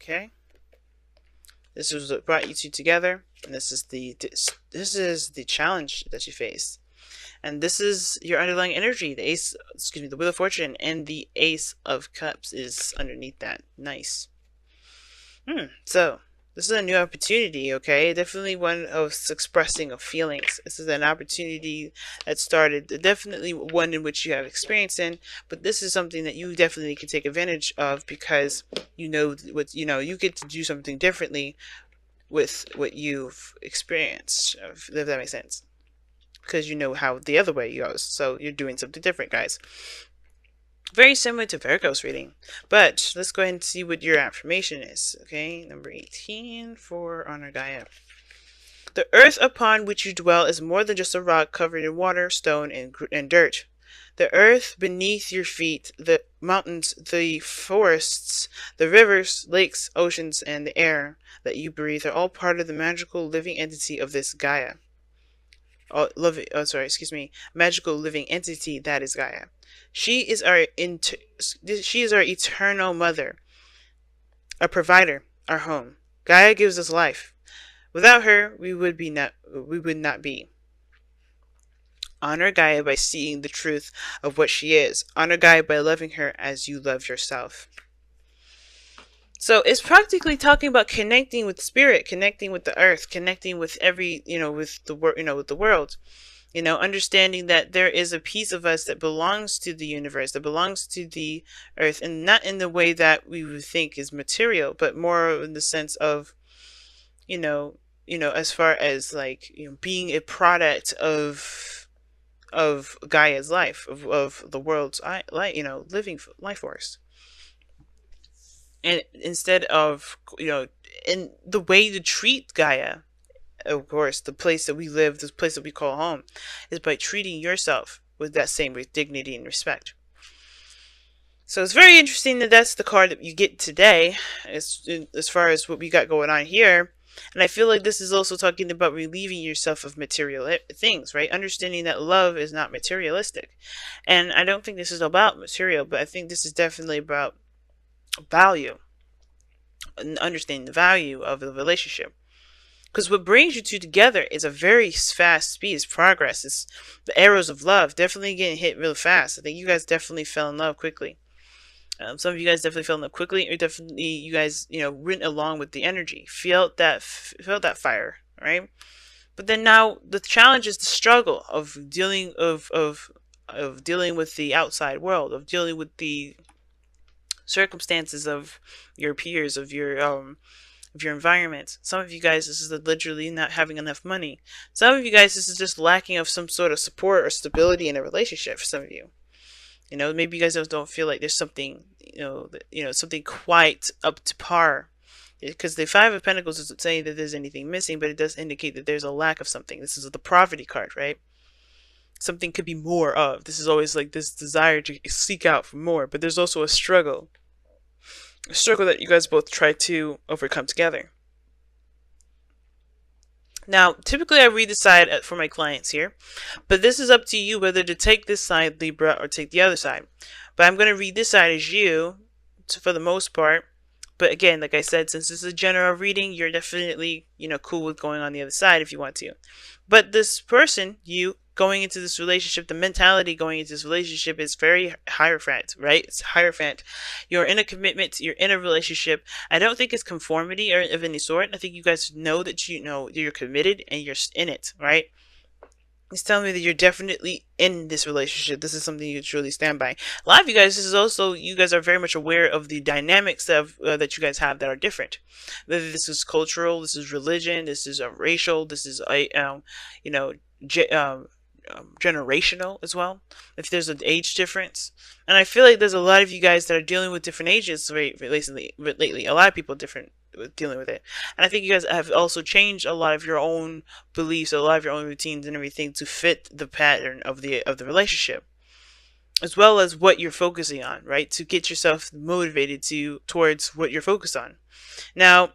Okay, this is what brought you two together, and this is the challenge that you face, and this is your underlying energy. The ace, excuse me, the Wheel of Fortune, and the Ace of Cups is underneath that. Nice. So this is a new opportunity, okay? Definitely one of expressing of feelings. This is an opportunity that started, definitely one in which you have experience in, but this is something that you definitely can take advantage of because you know what, you get to do something differently with what you've experienced, if that makes sense. Because you know how the other way goes, so you're doing something different, guys. Very similar to Virgo's reading. But let's go ahead and see what your affirmation is. Okay, number 18 for Honor Gaia. The earth upon which you dwell is more than just a rock covered in water, stone, and dirt. The earth beneath your feet, the mountains, the forests, the rivers, lakes, oceans, and the air that you breathe are all part of the magical living entity of this Gaia. Magical living entity that is Gaia. She is our eternal mother, our provider, our home. Gaia gives us life. Without her, we would not be. Honor Gaia by seeing the truth of what she is. Honor Gaia by loving her as you love yourself. So it's practically talking about connecting with spirit, connecting with the earth, connecting with with the world. Understanding that there is a piece of us that belongs to the universe, that belongs to the earth, and not in the way that we would think is material, but more in the sense of, as far as like, being a product of Gaia's life, of the world's living life force. And instead of, in the way to treat Gaia, of course, the place that we live, this place that we call home, is by treating yourself with that same dignity and respect. So it's very interesting that that's the card that you get today, as far as what we got going on here. And I feel like this is also talking about relieving yourself of material things, right? Understanding that love is not materialistic. And I don't think this is about material, but I think this is definitely about value, and understanding the value of the relationship. Because what brings you two together is a very fast speed. It's progress. It's the arrows of love definitely getting hit real fast. I think you guys definitely fell in love quickly. Some of you guys definitely fell in love quickly, or definitely you guys, went along with the energy, felt that fire, right? But then now the challenge is the struggle of dealing dealing with the outside world, of dealing with the circumstances of your peers, of your environment. Some of you guys, this is literally not having enough money. Some of you guys, this is just lacking of some sort of support or stability in a relationship. For some of you, maybe you guys don't feel like there's something, something quite up to par. Because the Five of Pentacles isn't saying that there's anything missing, but it does indicate that there's a lack of something. This is the poverty card, right? Something could be more of. This is always like this desire to seek out for more, but there's also a struggle. A struggle that you guys both try to overcome together. Now, typically I read the side for my clients here, but this is up to you whether to take this side, Libra, or take the other side. But I'm going to read this side as you, for the most part. But again, like I said, since this is a general reading, you're definitely, cool with going on the other side if you want to. But this person, you, going into this relationship, the mentality going into this relationship is very Hierophant, right? It's Hierophant. You're in a commitment, you're in a relationship. I don't think it's conformity or of any sort. I think you guys know that you're committed and you're in it, right? It's telling me that you're definitely in this relationship. This is something you truly stand by. A lot of you guys, this is also, you guys are very much aware of the dynamics of that you guys have that are different. Whether this is cultural, this is religion, this is racial, this is generational as well, if there's an age difference. And I feel like there's a lot of you guys that are dealing with different ages lately. A lot of people different with dealing with it, and I think you guys have also changed a lot of your own beliefs, a lot of your own routines and everything to fit the pattern of the relationship, as well as what you're focusing on, right? To get yourself motivated towards what you're focused on. Now,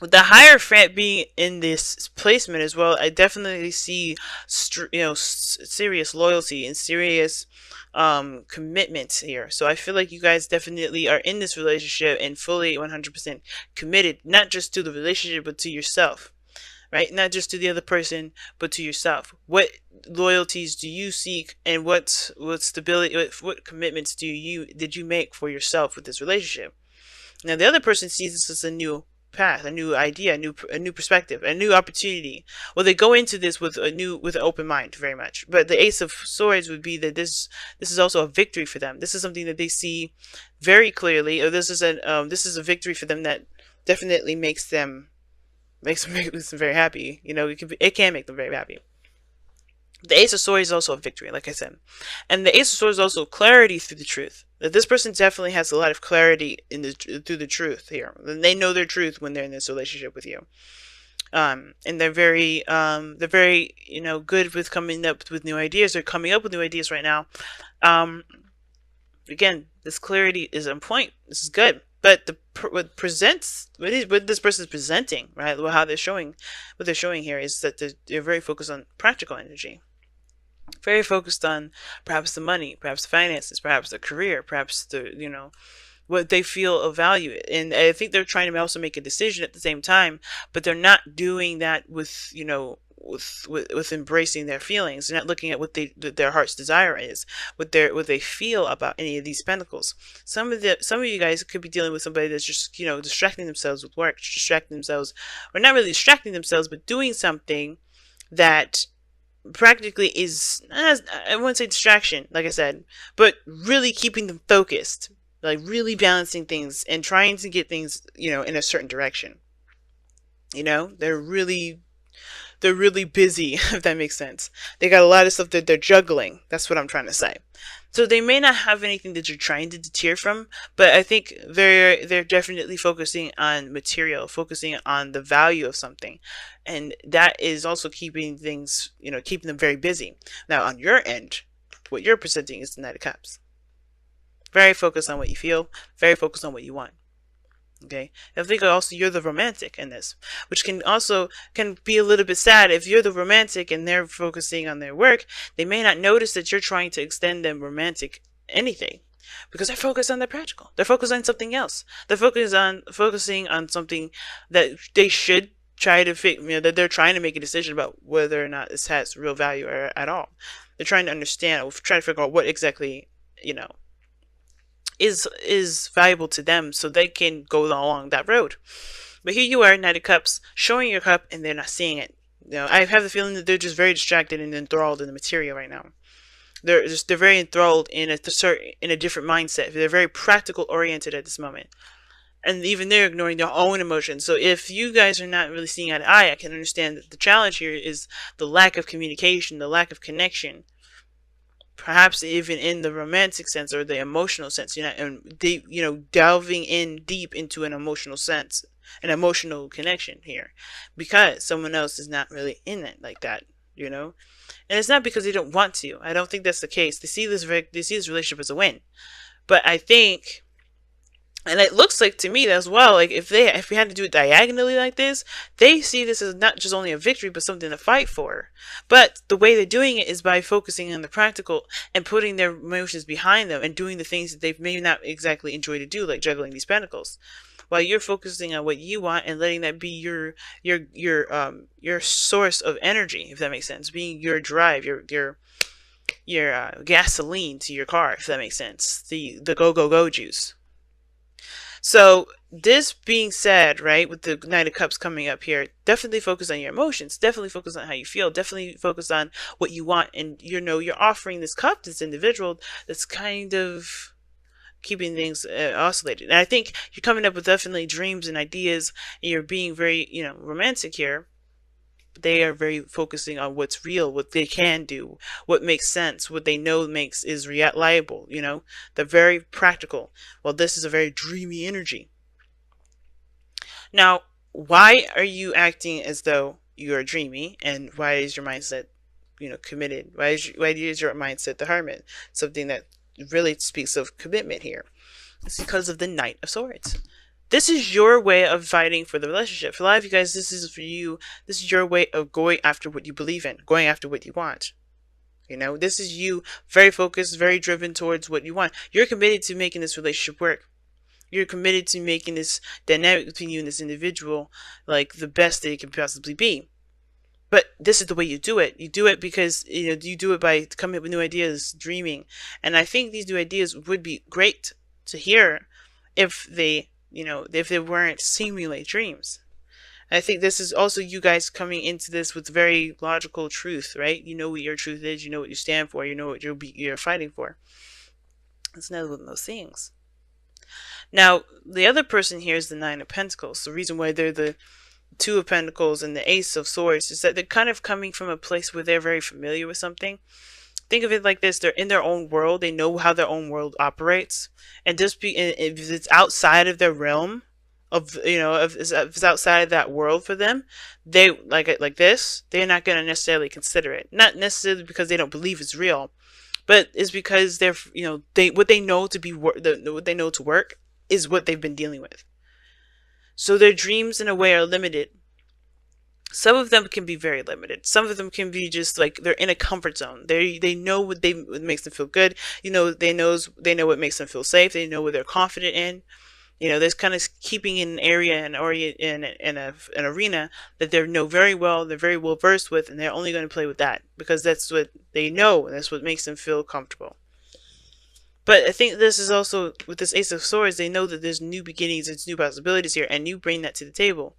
With the Hierophant being in this placement as well, I definitely see, serious loyalty and serious commitments here. So I feel like you guys definitely are in this relationship and fully 100% committed, not just to the relationship, but to yourself, right? Not just to the other person, but to yourself. What loyalties do you seek, and what stability, what commitments did you make for yourself with this relationship? Now, the other person sees this as a new path, a new idea, a new perspective, a new opportunity. Well, they go into this with with an open mind, very much. But the Ace of Swords would be that this is also a victory for them. This is something that they see very clearly, or this is a victory for them that definitely makes them very happy. It can make them very happy. The Ace of Swords is also a victory, like I said. And the Ace of Swords is also clarity through the truth. That this person definitely has a lot of clarity through the truth here. And they know their truth when they're in this relationship with you. And they're very good with coming up with new ideas. They're coming up with new ideas right now. Again, this clarity is on point. This is good. But what this person is presenting, right? What they're showing here is that they're very focused on practical energy. Very focused on perhaps the money, perhaps the finances, perhaps the career, perhaps what they feel of value. And I think they're trying to also make a decision at the same time, but they're not doing that with with embracing their feelings. They're not looking at what their heart's desire is, what they feel about any of these pentacles. Some of you guys could be dealing with somebody that's just distracting themselves with work, distracting themselves, or not really distracting themselves, but doing something that practically is, I wouldn't say distraction, like I said, but really keeping them focused, like really balancing things and trying to get things in a certain direction. They're really busy, if that makes sense. They got a lot of stuff that they're juggling. That's what I'm trying to say. So they may not have anything that you're trying to deter from, but I think they're definitely focusing on material, focusing on the value of something. And that is also keeping things, keeping them very busy. Now, on your end, what you're presenting is the Knight of Cups. Very focused on what you feel, very focused on what you want. Okay, I think also you're the romantic in this, which can be a little bit sad. If you're the romantic and they're focusing on their work, they may not notice that you're trying to extend them romantic anything, because they're focused on the practical. They're focused on something else. They're focusing on something that they should try to that they're trying to make a decision about whether or not this has real value or at all. They're trying to understand, or trying to figure out what exactly is valuable to them, so they can go along that road. But here you are, Knight of Cups, showing your cup, and they're not seeing it. I have the feeling that they're just very distracted and enthralled in the material right now. They're very enthralled in a different mindset. They're very practical oriented at this moment, and even they're ignoring their own emotions. So if you guys are not really seeing eye to eye, I can understand that the challenge here is the lack of communication, the lack of connection. Perhaps even in the romantic sense or the emotional sense, delving in deep into an emotional sense, an emotional connection here, because someone else is not really in it like that, and it's not because they don't want to. I don't think that's the case. They see this relationship as a win, but I think, and it looks like to me as well, like if we had to do it diagonally like this, they see this as not just only a victory, but something to fight for. But the way they're doing it is by focusing on the practical and putting their emotions behind them and doing the things that they may not exactly enjoy to do, like juggling these pentacles. While you're focusing on what you want and letting that be your source of energy, if that makes sense, being your drive, your gasoline to your car, if that makes sense, the go juice. So this being said, right, with the Knight of Cups coming up here, definitely focus on your emotions, definitely focus on how you feel, definitely focus on what you want, and you're offering this cup, this individual that's kind of keeping things oscillated. And I think you're coming up with definitely dreams and ideas, and you're being very, romantic here. They are very focusing on what's real, what they can do, what makes sense, what they know is reliable. They're very practical. Well, this is a very dreamy energy. Now, why are you acting as though you are dreamy, and why is your mindset, committed? Why is your mindset the hermit? Something that really speaks of commitment here. It's because of the Knight of Swords. This is your way of fighting for the relationship. For a lot of you guys, this is for you. This is your way of going after what you believe in, going after what you want. You know, this is you very focused, very driven towards what you want. You're committed to making this relationship work. You're committed to making this dynamic between you and this individual like the best that it can possibly be. But this is the way you do it. You do it because you do it by coming up with new ideas, dreaming. And I think these new ideas would be great to hear if they weren't seemingly dreams. I think this is also you guys coming into this with very logical truth, right? You know what your truth is, you know what you stand for, you know what you're fighting for. It's another one of those things. Now, the other person here is the Nine of Pentacles. The reason why they're the Two of Pentacles and the Ace of Swords is that they're kind of coming from a place where they're very familiar with something. Think of it like this: they're in their own world. They know how their own world operates, and if it's outside of their realm, if it's outside of that world for them, they like this. They're not going to necessarily consider it. Not necessarily because they don't believe it's real, but it's because they're what they know to be what they know to work is what they've been dealing with. So their dreams in a way are limited. Some of them can be very limited. Some of them can be just like they're in a comfort zone. They know what makes them feel good. They know what makes them feel safe. They know what they're confident in. There's kind of keeping in an area and an arena that they know very well. They're very well versed with, and they're only going to play with that because that's what they know. And that's what makes them feel comfortable. But I think this is also, with this Ace of Swords, they know that there's new beginnings, there's new possibilities here, and you bring that to the table.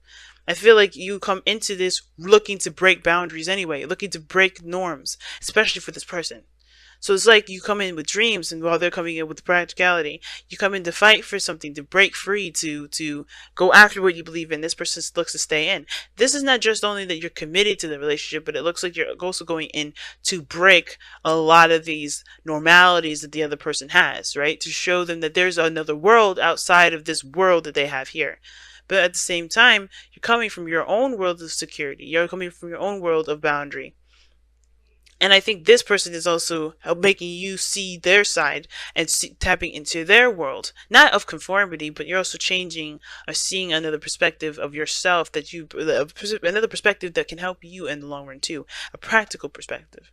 I feel like you come into this looking to break boundaries anyway, looking to break norms, especially for this person. So it's like you come in with dreams, and while they're coming in with practicality, you come in to fight for something, to break free, to go after what you believe in. This person looks to stay in. This is not just only that you're committed to the relationship, but it looks like you're also going in to break a lot of these normalities that the other person has, right? To show them that there's another world outside of this world that they have here. But at the same time, you're coming from your own world of security. You're coming from your own world of boundary. And I think this person is also making you see their side and tapping into their world, not of conformity, but you're also changing or seeing another perspective of yourself another perspective that can help you in the long run too, a practical perspective.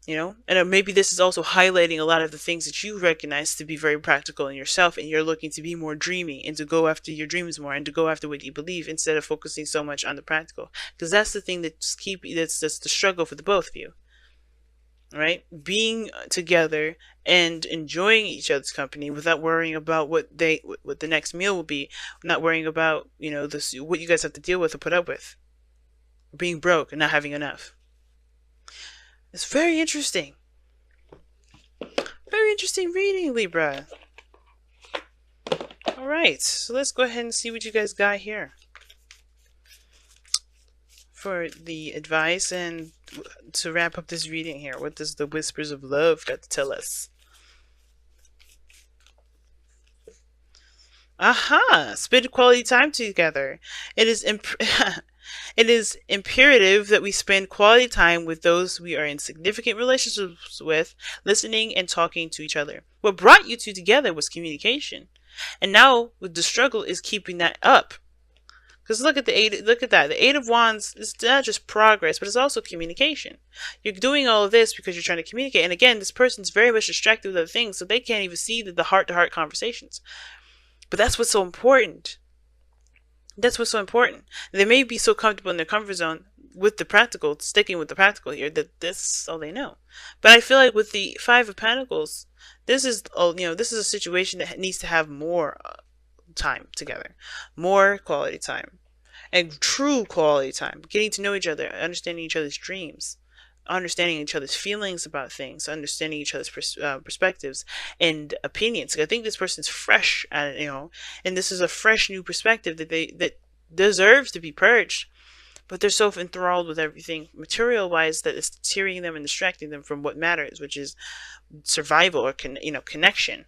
And maybe this is also highlighting a lot of the things that you recognize to be very practical in yourself, and you're looking to be more dreamy and to go after your dreams more and to go after what you believe instead of focusing so much on the practical, because that's the thing that's the struggle for the both of you, right? Being together and enjoying each other's company without worrying about what the next meal will be, not worrying about what you guys have to deal with or put up with, being broke and not having enough. It's very interesting. Very interesting reading, Libra. Alright, so let's go ahead and see what you guys got here for the advice and to wrap up this reading here. What does the Whispers of Love got to tell us? Aha! Spend quality time together. It is It is imperative that we spend quality time with those we are in significant relationships with, listening and talking to each other. What brought you two together was communication. And now the struggle is keeping that up. Because look at that. The Eight of Wands is not just progress, but it's also communication. You're doing all of this because you're trying to communicate. And again, this person's very much distracted with other things, so they can't even see the heart-to-heart conversations. But that's what's so important. That's what's so important. They may be so comfortable in their comfort zone with the practical, sticking with the practical here, that this is all they know. But I feel like with the Five of Pentacles, this is a situation that needs to have more time together, more quality time, and true quality time, getting to know each other, understanding each other's dreams, understanding each other's feelings about things, understanding each other's perspectives and opinions. I think this person's fresh at it, and this is a fresh new perspective that deserves to be purged, but they're so enthralled with everything material wise that it's tearing them and distracting them from what matters, which is survival or connection.